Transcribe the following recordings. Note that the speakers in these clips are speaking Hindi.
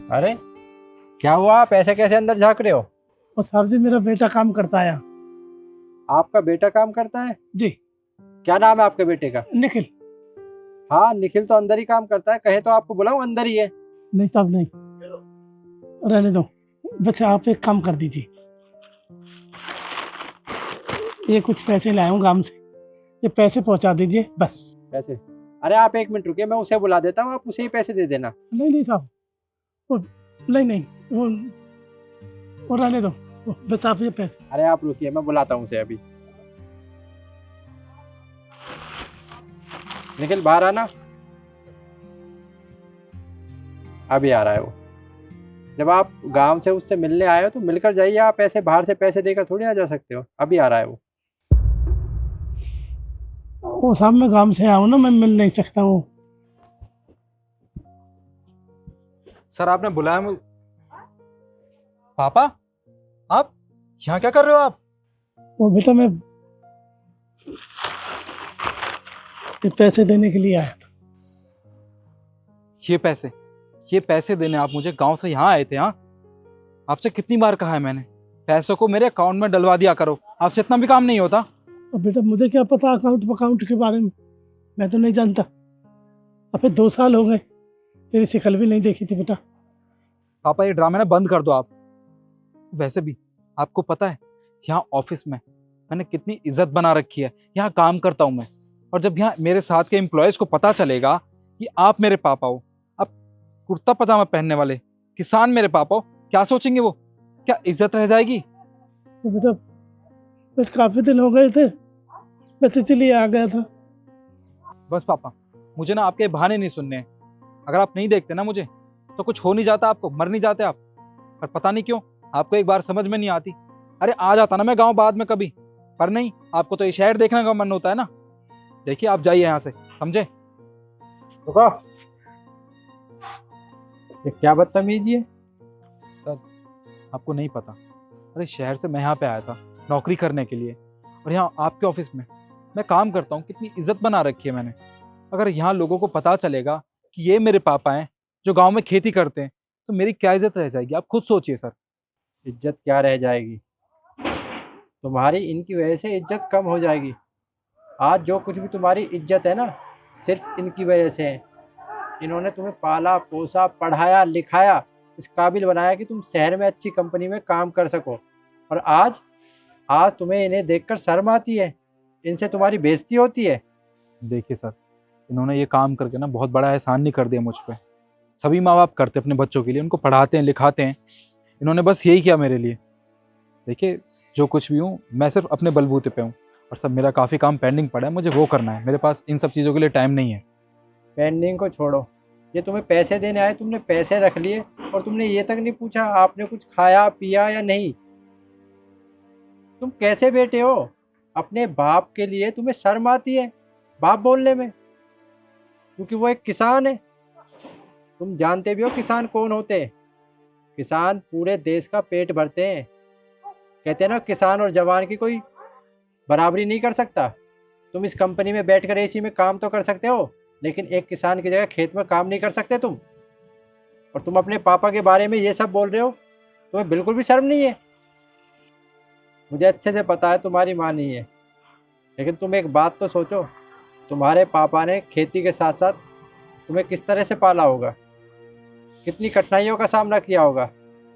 अरे क्या हुआ, आप ऐसे कैसे अंदर झांक रहे हो? और साहब जी मेरा बेटा काम करता है। आपका बेटा काम करता है? जी। क्या नाम है आपके बेटे का? निखिल। हाँ, निखिल तो अंदर ही काम करता है, कहे तो आपको बुलाऊं, अंदर ही है। नहीं साहब नहीं, रहने दो। बस आप एक काम कर दीजिए, ये कुछ पैसे लाया हूँ गांव से, ये पैसे पहुंचा दीजिए बस। पैसे? अरे आप एक मिनट रुकिए, मैं उसे बुला देता हूँ, आप उसे ही पैसे दे देना। नहीं नहीं साहब, वो नहीं नहीं, वो रहने दो, बस आप ये पैसे। अरे आप रुकिए, मैं बुलाता हूँ उसे अभी। निखिल बाहर आना। अभी आ रहा है वो। जब आप गांव से उससे मिलने आए हो तो मिलकर जाइए, आप ऐसे बाहर से पैसे देकर थोड़ी ना जा सकते हो। अभी आ रहा है वो। वो साहब मैं गांव से आया हूँ ना, मैं मिल नहीं सकता। वो सर आपने बुलाया पापा, आप यहाँ क्या कर रहे हो आप? वो बेटा मैं ये पैसे देने के लिए आया था। ये पैसे देने आप मुझे गांव से यहाँ आए थे? हाँ, आपसे कितनी बार कहा है मैंने, पैसों को मेरे अकाउंट में डलवा दिया करो, आपसे इतना भी काम नहीं होता? और बेटा मुझे क्या पता अकाउंट के बारे में, मैं तो नहीं जानता। अब फिर 2 साल हो गए, तेरी शिकल भी नहीं देखी थी बेटा। पापा ये ड्रामे ना बंद कर दो आप। वैसे भी आपको पता है यहाँ ऑफिस में मैंने कितनी इज्जत बना रखी है, यहाँ काम करता हूँ मैं। और जब यहाँ मेरे साथ के एम्प्लॉयज को पता चलेगा कि आप मेरे पापा हो, आप कुर्ता पजामा पहनने वाले किसान मेरे पापा हो, क्या सोचेंगे वो? क्या इज्जत रह जाएगी? तो बेटा बस काफ़ी दिन हो गए थे, बस इसलिए आ गया था। बस पापा, मुझे ना आपके बहाने नहीं सुनने हैं। अगर आप नहीं देखते ना मुझे तो कुछ हो नहीं जाता, आपको मर नहीं जाते आप। पर पता नहीं क्यों आपको एक बार समझ में नहीं आती। अरे आ जाता ना मैं गांव बाद में कभी, पर नहीं, आपको तो ये शहर देखने का मन होता है ना। देखिए आप जाइए यहाँ से, समझे? रुको, ये क्या बदतमीजी है? आपको नहीं पता, अरे शहर से मैं यहाँ पे आया था नौकरी करने के लिए, और यहाँ आपके ऑफिस में मैं काम करता हूँ, कितनी इज्जत बना रखी है मैंने। अगर यहाँ लोगों को पता चलेगा कि ये मेरे पापा हैं जो गांव में खेती करते हैं, तो मेरी क्या इज्जत रह जाएगी? आप खुद सोचिए सर। इज्जत क्या रह जाएगी? तुम्हारी इनकी वजह से इज्जत कम हो जाएगी। आज जो कुछ भी तुम्हारी इज्जत है ना, सिर्फ इनकी वजह से है। इन्होंने तुम्हें पाला पोसा पढ़ाया लिखाया, इस काबिल बनाया कि तुम शहर में अच्छी कंपनी में काम कर सको। और आज आज तुम्हें इन्हें देखकर शर्म आती है, इनसे तुम्हारी बेइज्जती होती है। देखिए सर, इन्होंने ये काम करके ना बहुत बड़ा एहसान नहीं कर दिया मुझ पे। सभी माँ बाप करते अपने बच्चों के लिए, उनको पढ़ाते हैं लिखाते हैं, इन्होंने बस यही किया मेरे लिए। देखिए जो कुछ भी हूँ मैं सिर्फ अपने बलबूते पे हूँ, और सब मेरा काफ़ी काम पेंडिंग पड़ा है, मुझे वो करना है। मेरे पास इन सब चीज़ों के लिए टाइम नहीं है। पेंडिंग को छोड़ो, ये तुम्हें पैसे देने आए, तुमने पैसे रख लिए और तुमने ये तक नहीं पूछा आपने कुछ खाया पिया या नहीं। तुम कैसे बेटे हो? अपने बाप के लिए तुम्हें शर्म आती है बाप बोलने में, क्योंकि वो एक किसान है। तुम जानते भी हो किसान कौन होते हैं? किसान पूरे देश का पेट भरते हैं। कहते हैं ना, किसान और जवान की कोई बराबरी नहीं कर सकता। तुम इस कंपनी में बैठकर एसी में काम तो कर सकते हो, लेकिन एक किसान की जगह खेत में काम नहीं कर सकते तुम। और तुम अपने पापा के बारे में ये सब बोल रहे हो, तुम्हें बिल्कुल भी शर्म नहीं है। मुझे अच्छे से पता है तुम्हारी माँ नहीं है, लेकिन तुम एक बात तो सोचो, तुम्हारे पापा ने खेती के साथ साथ तुम्हें किस तरह से पाला होगा, कितनी कठिनाइयों का सामना किया होगा।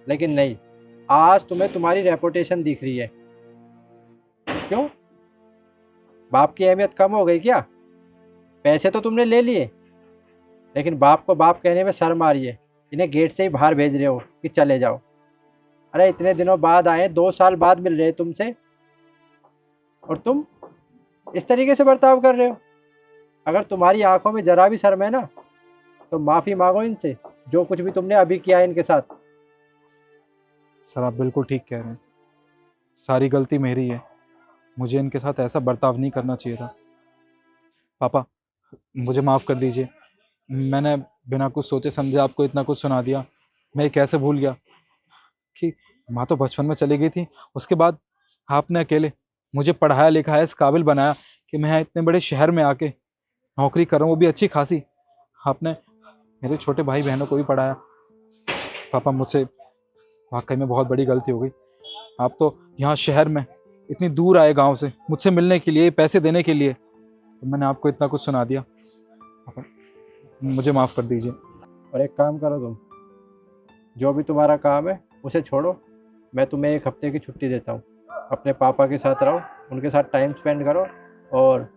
लेकिन नहीं, आज तुम्हें तुम्हारी रेपुटेशन दिख रही है। क्यों? बाप की अहमियत कम हो गई क्या? पैसे तो तुमने ले लिए, लेकिन बाप को बाप कहने में शर्म आ रही है। इन्हें गेट से ही बाहर भेज रहे हो कि चले जाओ। अरे इतने दिनों बाद आए, 2 साल बाद मिल रहे तुमसे, और तुम इस तरीके से बर्ताव कर रहे हो। अगर तुम्हारी आंखों में जरा भी शर्म है ना, तो माफ़ी मांगो इनसे, जो कुछ भी तुमने अभी किया है इनके साथ। सर आप बिल्कुल ठीक कह रहे हैं, सारी गलती मेरी है, मुझे इनके साथ ऐसा बर्ताव नहीं करना चाहिए था। पापा मुझे माफ़ कर दीजिए, मैंने बिना कुछ सोचे समझे आपको इतना कुछ सुना दिया। मैं ये कैसे भूल गया कि माँ तो बचपन में चली गई थी, उसके बाद आपने अकेले मुझे पढ़ाया लिखाया, इस काबिल बनाया कि मैं इतने बड़े शहर में आके नौकरी कर रहा हूँ, वो भी अच्छी खासी। आपने मेरे छोटे भाई बहनों को भी पढ़ाया। पापा मुझसे वाकई में बहुत बड़ी गलती हो गई। आप तो यहाँ शहर में इतनी दूर आए गांव से मुझसे मिलने के लिए, पैसे देने के लिए, तो मैंने आपको इतना कुछ सुना दिया। पापा मुझे माफ़ कर दीजिए। और एक काम करो, तुम जो भी तुम्हारा काम है उसे छोड़ो, मैं तुम्हें 1 हफ्ते की छुट्टी देता हूँ। अपने पापा के साथ रहो, उनके साथ टाइम स्पेंड करो और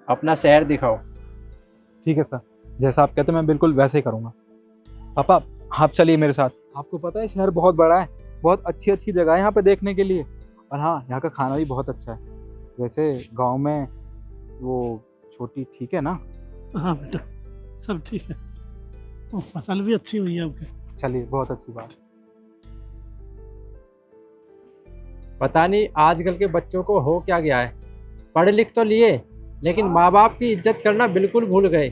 अपना शहर दिखाओ। ठीक है सर, जैसा आप कहते हैं मैं बिल्कुल वैसे ही करूँगा। पापा आप चलिए मेरे साथ। आपको पता है शहर बहुत बड़ा है, बहुत अच्छी अच्छी जगह है यहाँ पे देखने के लिए, और हाँ यहाँ का खाना भी बहुत अच्छा है। वैसे गांव में वो छोटी ठीक है ना? हाँ बेटा, सब ठीक है। ओ, फसल भी अच्छी हुई है आपकी। चलिए, बहुत अच्छी बात। पता नहीं आजकल के बच्चों को हो क्या गया है, पढ़ लिख तो लिए लेकिन माँ बाप की इज्जत करना बिल्कुल भूल गए।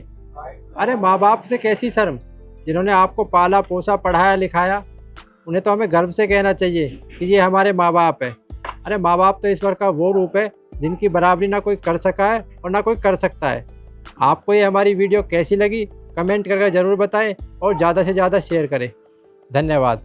अरे माँ बाप से कैसी शर्म, जिन्होंने आपको पाला पोसा पढ़ाया लिखाया, उन्हें तो हमें गर्व से कहना चाहिए कि ये हमारे माँ बाप है। अरे माँ बाप तो ईश्वर का वो रूप है जिनकी बराबरी ना कोई कर सका है और ना कोई कर सकता है। आपको ये हमारी वीडियो कैसी लगी कमेंट करके ज़रूर बताएं और ज़्यादा से ज़्यादा शेयर करें। धन्यवाद।